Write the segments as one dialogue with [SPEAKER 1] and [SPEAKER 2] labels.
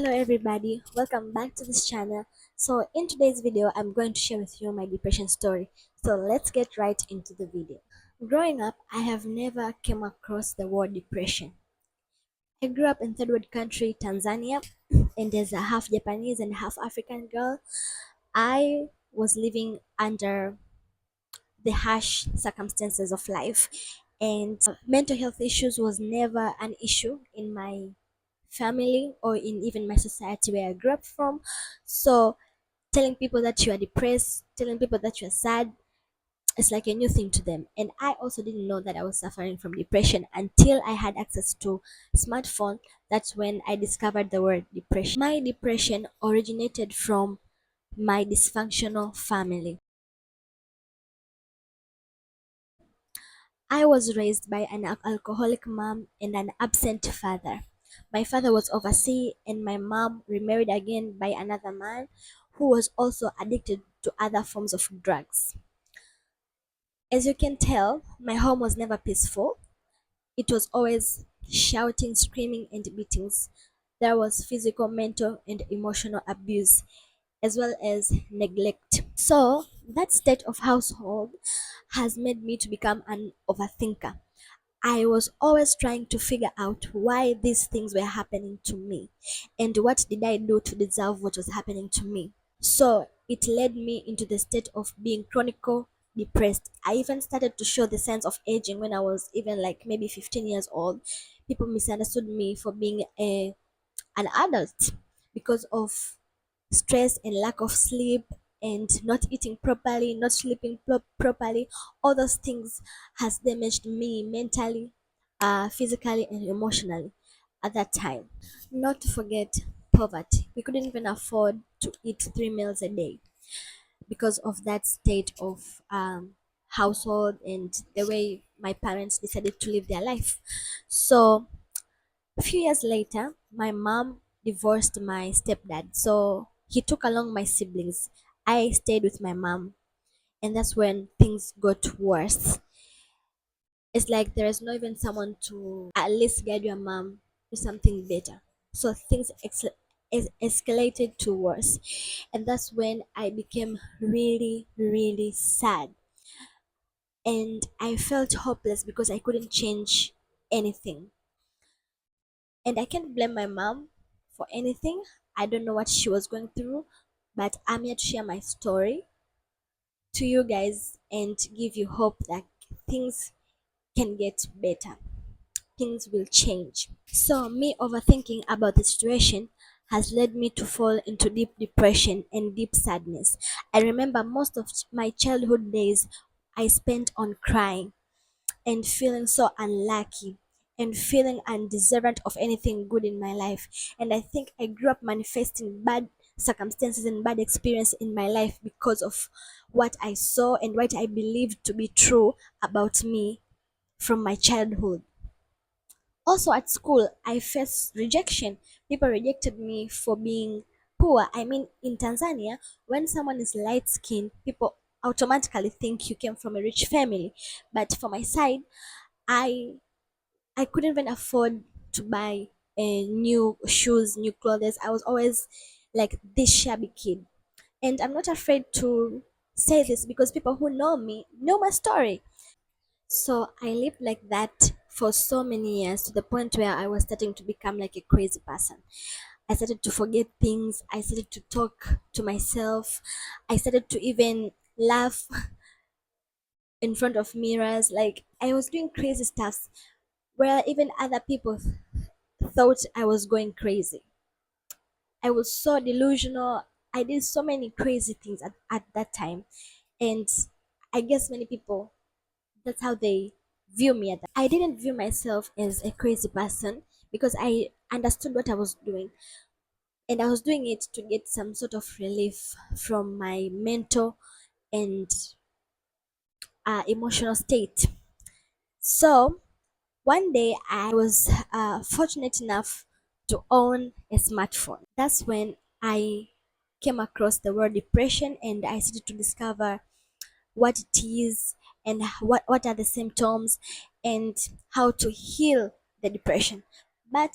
[SPEAKER 1] Hello everybody, welcome back to this channel. So in today's video, I'm going to share with you my depression story. So let's get right into the video. Growing up, I have never came across the word depression. I grew up in third world country, Tanzania, and as a half Japanese and half African girl, I was living under the harsh circumstances of life, and mental health issues was never an issue in my family or in even my society where I grew up from. So telling people that you are depressed, telling people that you're sad, it's like a new thing to them. And I also didn't know that I was suffering from depression until I had access to smartphone. That's when I discovered the word depression. My depression originated from my dysfunctional family. I was raised by an alcoholic mom and an absent father. My father was overseas and my mom remarried again by another man who was also addicted to other forms of drugs. As you can tell, my home was never peaceful. It was always shouting, screaming, and beatings. There was physical, mental, and emotional abuse, as well as neglect. So, that state of household has made me to become an overthinker. I was always trying to figure out why these things were happening to me and what did I do to deserve what was happening to me. So it led me into the state of being chronical depressed. I even started to show the signs of aging when I was even like maybe 15 years old. People misunderstood me for being an adult because of stress and lack of sleep and not eating properly, not sleeping properly. All those things has damaged me mentally, physically, and emotionally at that time. Not to forget poverty. We couldn't even afford to eat 3 meals a day because of that state of household and the way my parents decided to live their life. So a few years later, my mom divorced my stepdad, so he took along my siblings. I stayed with my mom, and that's when things got worse. It's like there is not even someone to at least guide your mom to something better. So things escalated to worse, and that's when I became really, really sad, and I felt hopeless because I couldn't change anything. And I can't blame my mom for anything. I don't know what she was going through, but I'm here to share my story to you guys and give you hope that things can get better. Things will change. So, me overthinking about the situation has led me to fall into deep depression and deep sadness. I remember most of my childhood days I spent on crying and feeling so unlucky and feeling undeserving of anything good in my life. And I think I grew up manifesting bad circumstances and bad experience in my life because of what I saw and what I believed to be true about me from my childhood. Also at school, I faced rejection. People rejected me for being poor. I mean, in Tanzania, when someone is light skinned, people automatically think you came from a rich family. But for my side, I I couldn't even afford to buy new shoes, new clothes. I was always like this shabby kid. And I'm not afraid to say this because people who know me know my story. So I lived like that for so many years to the point where I was starting to become like a crazy person. I started to forget things. I started to talk to myself. I started to even laugh in front of mirrors. Like I was doing crazy stuff where even other people thought I was going crazy. I was so delusional. I did so many crazy things at that time. And I guess many people, that's how they view me at that. I didn't view myself as a crazy person because I understood what I was doing. And I was doing it to get some sort of relief from my mental and emotional state. So one day I was fortunate enough to own a smartphone. That's when I came across the word depression and I started to discover what it is and what are the symptoms and how to heal the depression. But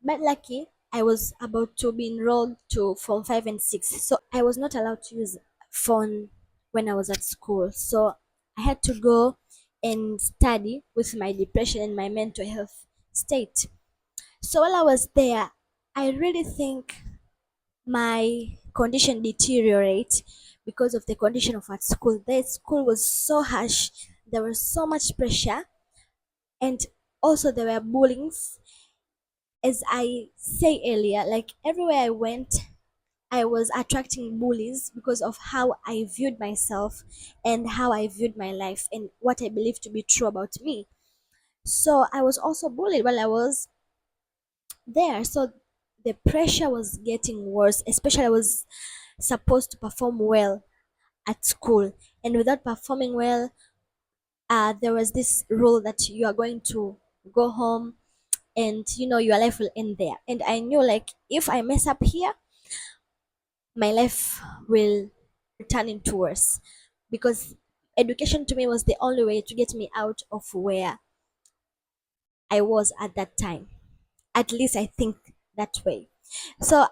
[SPEAKER 1] lucky, I was about to be enrolled to Form 5 and 6. So I was not allowed to use phone when I was at school. So I had to go and study with my depression and my mental health state. So while I was there, I really think my condition deteriorate because of the condition of at school. The school was so harsh. There was so much pressure, and also there were bullying. As I say earlier, like everywhere I went, I was attracting bullies because of how I viewed myself and how I viewed my life and what I believed to be true about me. So I was also bullied while I was there. So the pressure was getting worse, especially I was supposed to perform well at school. And without performing well, there was this rule that you are going to go home and your life will end there. And I knew, like, if I mess up here, my life will turn into worse, because education to me was the only way to get me out of where I was at that time. At least I think that way. So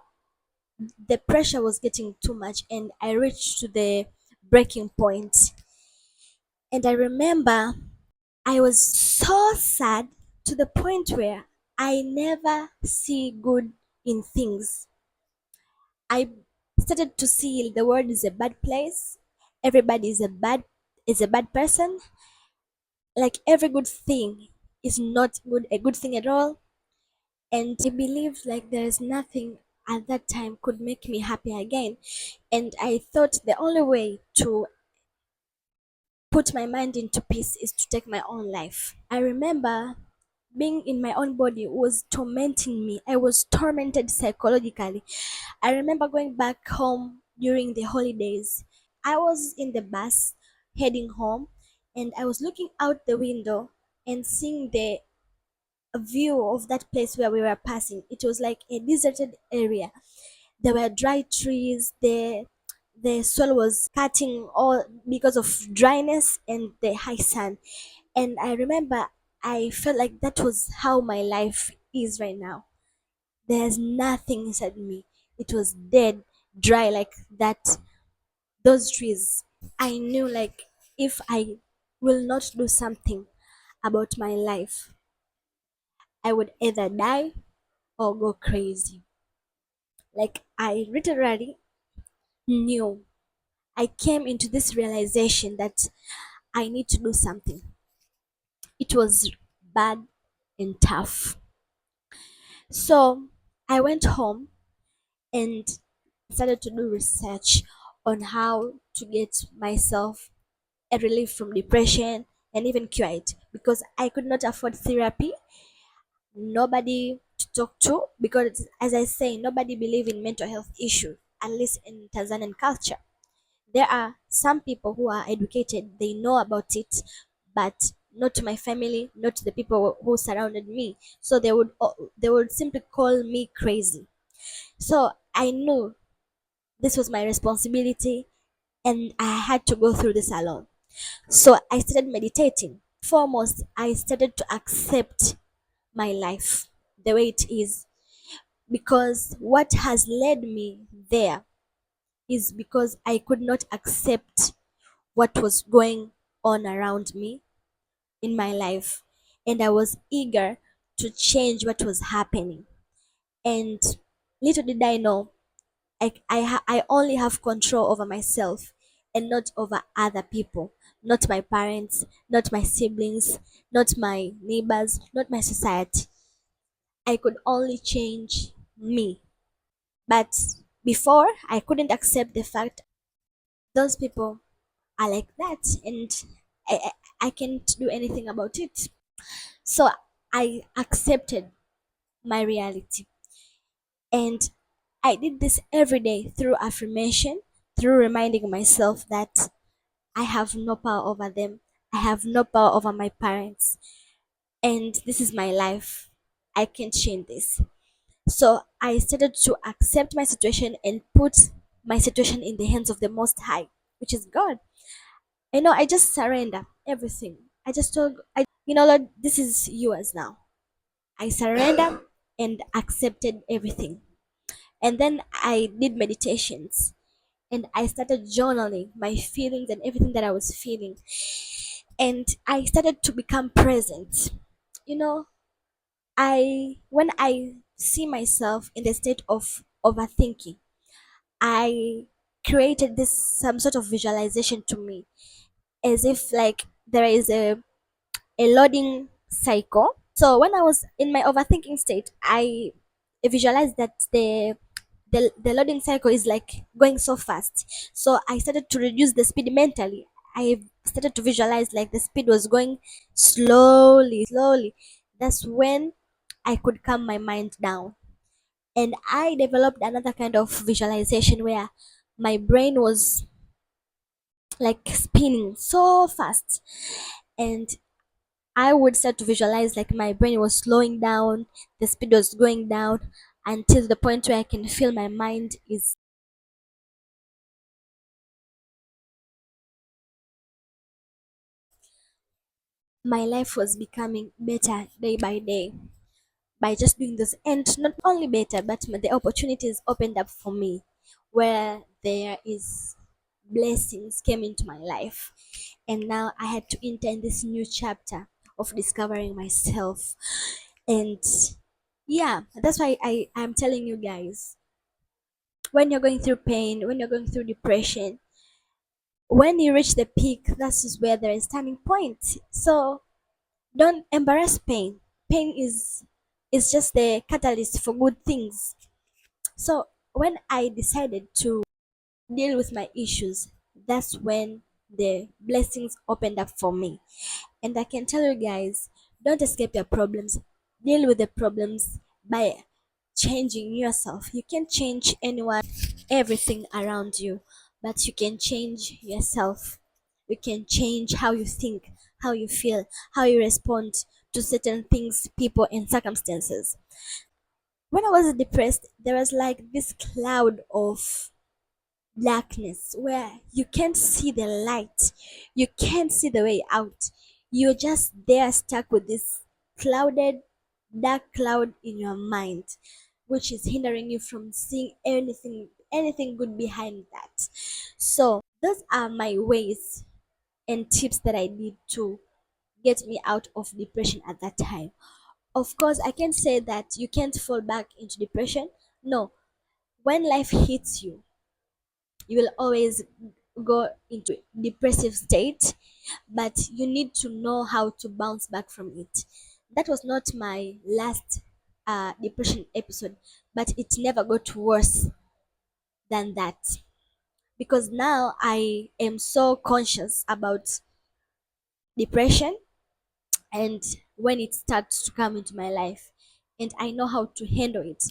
[SPEAKER 1] the pressure was getting too much and I reached to the breaking point. And I remember I was so sad to the point where I never see good in things. I started to see the world is a bad place. Everybody is a bad person. Like every good thing is not a good thing at all. And I believed like there is nothing at that time could make me happy again. And I thought the only way to put my mind into peace is to take my own life. I remember being in my own body was tormenting me. I was tormented psychologically. I remember going back home during the holidays. I was in the bus heading home and I was looking out the window and seeing the view of that place where we were passing. It was like a deserted area. There were dry trees. The soil was cutting all because of dryness and the high sun. And I remember I felt like that was how my life is right now. There's nothing inside me. It was dead, dry like that. Those trees. I knew, like, if I will not do something about my life, I would either die or go crazy. Like, I literally knew. I came into this realization that I need to do something. It was bad and tough. So I went home and started to do research on how to get myself a relief from depression and even cure it, because I could not afford therapy, nobody to talk to, because as I say, nobody believe in mental health issue, at least in Tanzanian culture. There are some people who are educated, they know about it, but not to my family, not to the people who surrounded me. So they would simply call me crazy. So I knew this was my responsibility and I had to go through this alone. So I started meditating. Foremost, I started to accept my life the way it is, because what has led me there is because I could not accept what was going on around me in my life, and I was eager to change what was happening. And little did I know, I only have control over myself and not over other people, not my parents, not my siblings, not my neighbors, not my society. I could only change me. But before, I couldn't accept the fact those people are like that, and I, I, I can't do anything about it. So I accepted my reality. And I did this every day through affirmation, through reminding myself that I have no power over them. I have no power over my parents. And this is my life. I can't change this. So I started to accept my situation and put my situation in the hands of the Most High, which is God. I just surrender everything. I just told, Lord, this is yours now. I surrender and accepted everything. And then I did meditations and I started journaling my feelings and everything that I was feeling. And I started to become present. You know, when I see myself in the state of overthinking, I created this some sort of visualization to me, as if like there is a loading cycle. So when I was in my overthinking state, I visualized that the loading cycle is like going so fast. So I started to reduce the speed mentally. I started to visualize like the speed was going slowly, slowly. That's when I could calm my mind down. And I developed another kind of visualization where my brain was like spinning so fast. And I would start to visualize like my brain was slowing down, the speed was going down until the point where I can feel my mind is my life was becoming better day by day by just doing this. And not only better, but the opportunities opened up for me where there is blessings came into my life. And now I had to enter in this new chapter of discovering myself. And yeah, that's why I'm telling you guys, when you're going through pain, when you're going through depression, when you reach the peak, that's just where there is turning point. So don't embarrass pain. Pain is just the catalyst for good things. So when I decided to deal with my issues, that's when the blessings opened up for me. And I can tell you guys, don't escape your problems. Deal with the problems by changing yourself. You can't change anyone, everything around you, but you can change yourself. You can change how you think, how you feel, how you respond to certain things, people, and circumstances. When I was depressed, there was like this cloud of blackness where you can't see the light, you can't see the way out. You're just there stuck with this clouded, dark cloud in your mind, which is hindering you from seeing anything good behind that. So those are my ways and tips that I did to get me out of depression at that time. Of course, I can't say that you can't fall back into depression. No, when life hits you, you will always go into depressive state, but you need to know how to bounce back from it. That was not my last depression episode, but it never got worse than that, because now I am so conscious about depression and when it starts to come into my life, and I know how to handle it.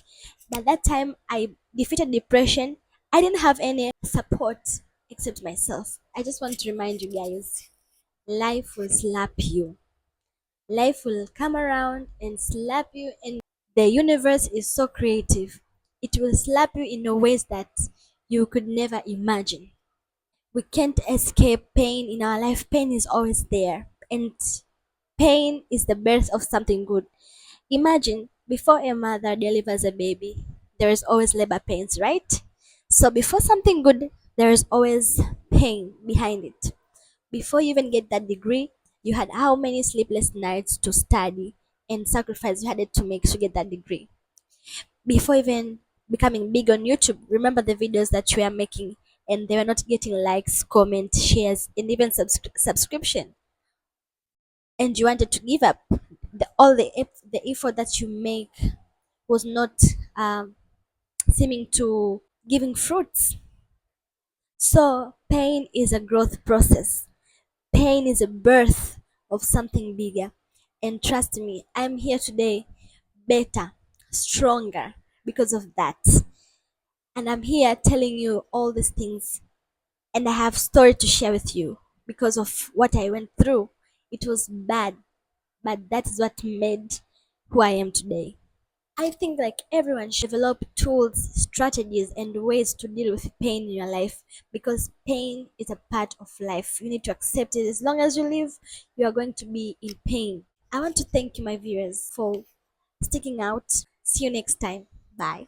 [SPEAKER 1] By that time I defeated depression, I didn't have any support except myself. I just want to remind you guys, life will slap you. Life will come around and slap you, and the universe is so creative. It will slap you in a ways that you could never imagine. We can't escape pain in our life. Pain is always there, and pain is the birth of something good. Imagine before a mother delivers a baby, there is always labor pains, right? So before something good, there is always pain behind it. Before you even get that degree, you had how many sleepless nights to study and sacrifice you had to make to get that degree. Before even becoming big on YouTube, remember the videos that you were making and they were not getting likes, comments, shares, and even subscription, and you wanted to give up. The effort that you make was not um, seeming to giving fruits. So pain is a growth process. Pain is a birth of something bigger. And trust me, I'm here today better, stronger because of that. And I'm here telling you all these things, and I have story to share with you because of what I went through. It was bad, but that is what made who I am today. I think like everyone should develop tools, strategies, and ways to deal with pain in your life, because pain is a part of life. You need to accept it. As long as you live, you are going to be in pain. I want to thank you, my viewers, for sticking out, See you next time. Bye.